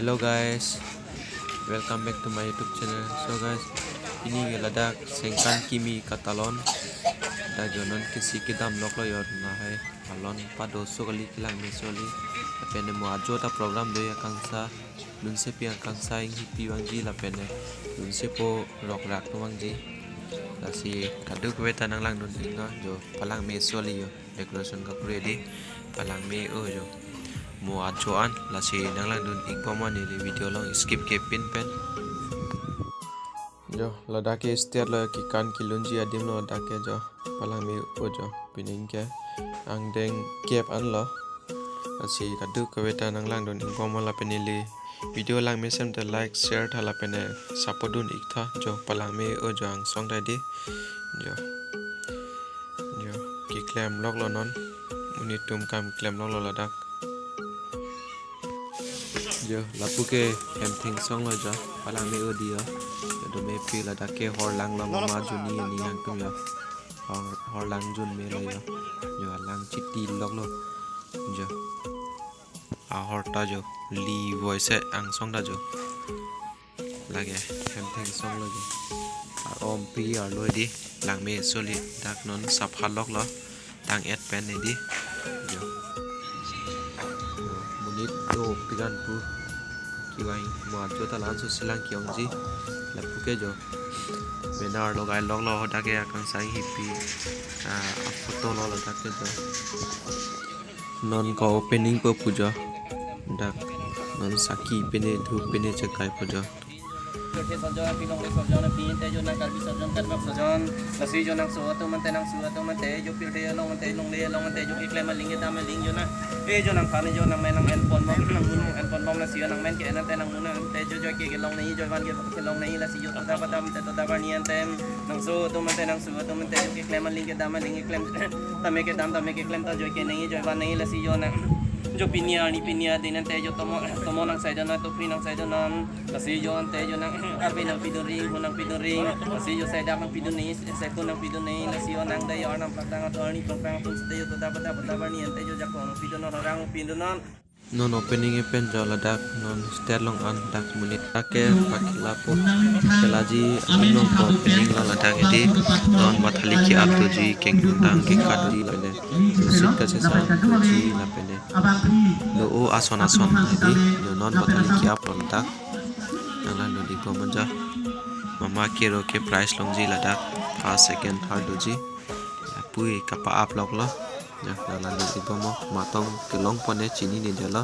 Hello guys, welcome back to my YouTube channel. So guys, ini Ladakh sengkan kimi katalon. Da jonon kisi kidam lok lo yor na hai. Alon pado sokali kilang mesoli. Apene mo ajo ta program do ya kangsa. Lunse pi kangsa ing hipi wangji la pene. Lunse po rok rak no wangji. Lasi kadu kwe tanang lang don dinga jo palang mesoli yo. Decoration ka ready. Palang me o jo. Mo ajoan lasi nanglang dun ikpoma ni video long skip ke pin pen jo Ladakh ke state lo ki kan ki lunji adim lo Ladakh ke jo palang me o jo pining ke ang deng kep an lo lasi kadu kaweta nanglang dun ikpoma la penili video lang mesem te like share thala pene support dun iktha jo palang me o jo ang song dai di jo ki claim lok lo non unit tum kam claim lok lo Ladakh jo lapu ke hem thing song lo jo palang me o dia do me pi Ladakh ke hor lang lo ma juni ni yang tum yo hor lang jun me lo yo lang chiti lok lo jo a hor ta jo li voice ang song da jo lage hem thing song lo jo om pi ar lo di lang me soli dak non sap halok lo tang et pen ni di jo munit do pigan pu kiwai mo ajo ta lan so silang kiong ji la puke jo benar lo gai lok lo da ke akang sai hipi a photo lo da ke jo non ko opening po pujo dak non saki pene dhu pene chakai pujo Sarjana pilong le sarjana pinte jo nang karbi sarjan karmak sarjan lasi jo nang suatu mante jo pilde long mante jo iklema linge dame ling jo na jo nang phane jo nang menang en pon mom nang mun en pon mom lasi nang men ke nang nang mun te jo ke long nei jo van ke long nei lasi jo ta badam te to da bani antem nang suatu mante jo iklema linge dame ling iklem tame ke klem ta jo ke nei jo van nei lasi jo nang jo pinia dinan te jo tomo nang sai dana to pri nang sai dana lasi jo ante jo nang arbe nang piduri hunang piduri lasi jo sai dak nang piduni sai kun nang piduni lasi jo nang dai nang patang atoni pang pun ste jo to da bani ante jo jakong pidono rang pidonon non opening e pen jo Ladakh non state long an dak munit take pakila po kelaji anong ko opening lo Ladakh edi non mathali ki ap to ji keng tang ke kat di lele sit ka se sa ji la pele lo o ason edi jo non mathali ki ap lo Ladakh nang no di ko manja mama ke ro ke price long ji Ladakh first second third do ji pui kapa up lok lo ya dalam di bomo matong kelong pone chini ni jala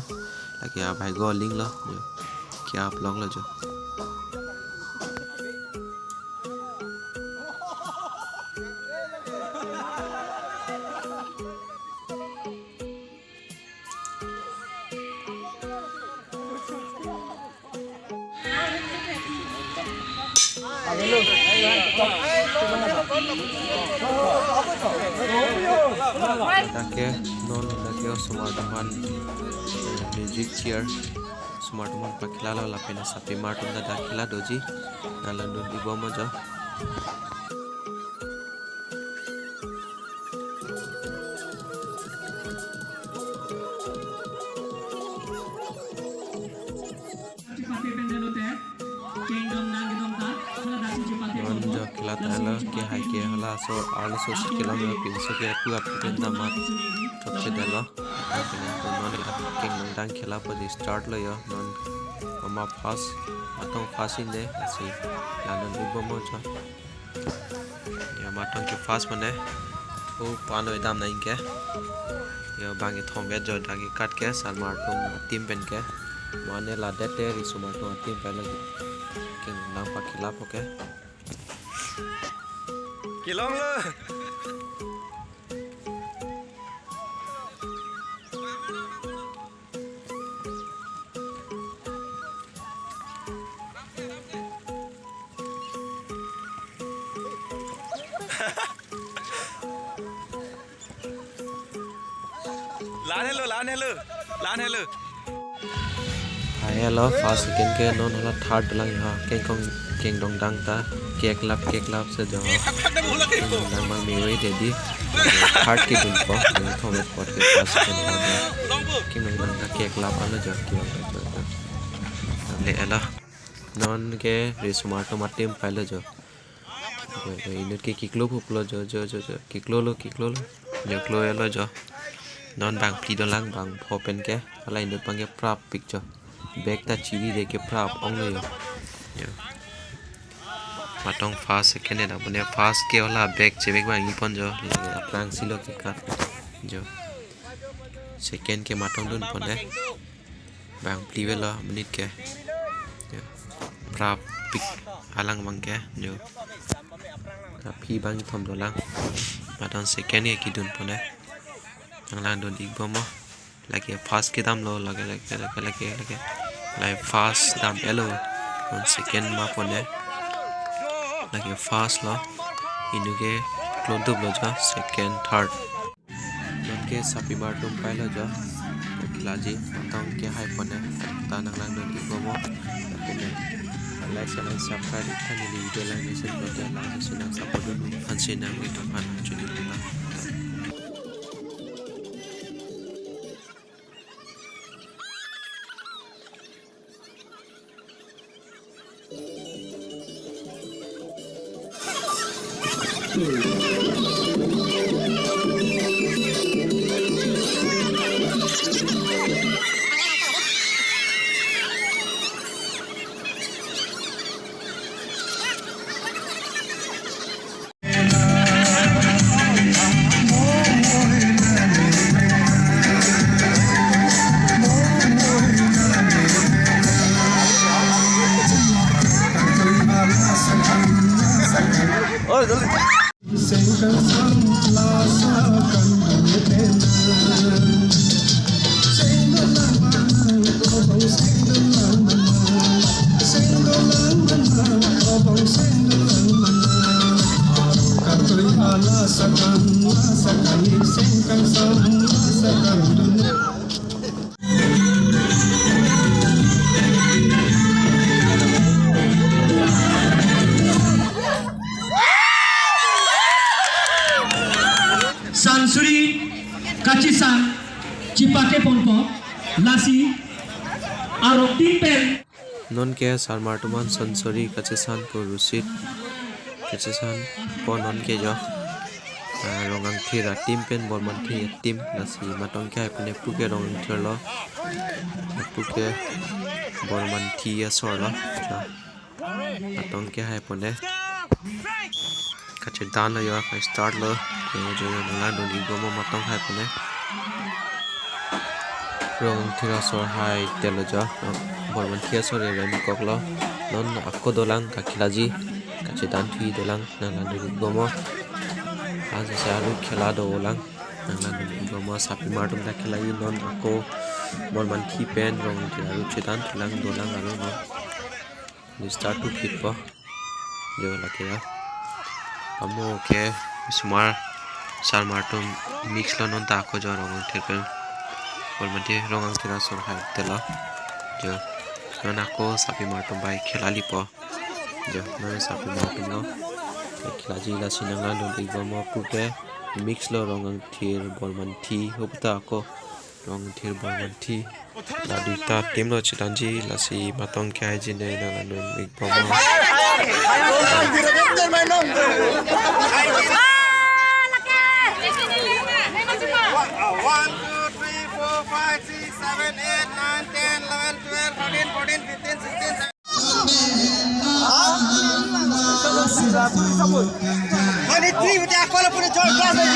lagi abai go link lo kya blog lo jo Ladakh non Ladakh smartphone music chair smartphone pakila lo la pena sapi martum da dakila doji nalandu di bomo jo jo kilata lo ke hai ke hala so arlo so kilomero pinso ke pura penda mat chokche delo apene ko non king nang khela po di start lo yo non mama pass atong passin de asi lanon di bomo cha ya matong ke fast mane o pano edam nain ke yo bangi thombe jo dagi kat ke salmar tum tim pen ke mane la dete ri sumar to tim pe lagi king nang pa khila po ke kilong lo lan hello hai lo first second ke non hala third lang ha keng dong dang ta kek lap se jo dang mang mi we de di third ke dun po thome pot ke first second ke dong dang ta kek lap ala jo ki le ala non ke resumar to matem pailo jo inut ke kiklo phuplo jo kiklo lo nyoklo elo jo non bang pli dolang bang phopen ke ala inut pange prap picture back ta chiri de ke prap ong lo yo matong fast second da bune fast ke ola back chebek bang ipon jo lage aplang silo ke ka jo second ke matong dun pone bang pli vela menit ke prap pik alang bang ke jo phi bang thom dolang matong second ke kidun pone anglang don igbomo lagi fast ke dam lo lagi fast dam elo on second ma pone lagi fast lo inuge klondub lo ja second third notke sapi martum pailo ja kilaji matong ke hai pone ta nanglang don igbomo pone like and subscribe thani video like nation prote la sinang support dun hansinang itu pan juni la Sansuri kacisan cipake ponpo lasi arok timpen non ke sarmartuman sansori kacesan po rusit kacesan po non ke jo rongang thira timpen borman thi tim lasi matong ke apne puke rongang thirlo puke borman thi asorlo matong ke hai pone kache dan lo yo ka start lo jo nala don igbomo matong hai pone rongang thira sor hai telo jo borman thi asore ren koklo non akko dolang ka khilaji kache dan thi dolang nala don igbomo आज से आलू खेला दो ओलांग नंगला नंगो सापी मार्टुम दा खेलाई नन ako बलमान थी पेन रंग आलू चितान थलांग दोलांग आलू न start to hit po जो लकेया हमो के सुमार सार मार्टुम मिक्स लो नन ता ako जो रंग थेपेन बलमान थी रंग थेरा सर हाय तेला जो नन ako सापी मार्टुम बाय खेलाली po जो नन सापी मार्टुम लो Kilaji la sinanga don igbomo puke mix lo rongang thir bolman thi hopta ko rong thir bolman thi la duita tim lo chitanji la si matong kai jine na don igbomo อันนี้ที่มันจะคนละคนจะช่วยกันเลย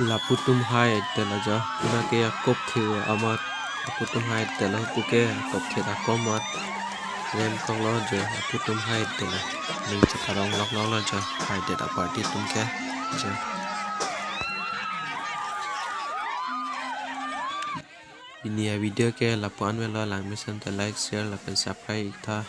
Laputum hai telaja punake akop thiwa amat laputum hai tela puke akop theda komat rem konglo je laputum hai tela ning chakarong lok lo je hai deda party tumke je ini ya video ke lapuan melo lang mission like share lakukan subscribe ta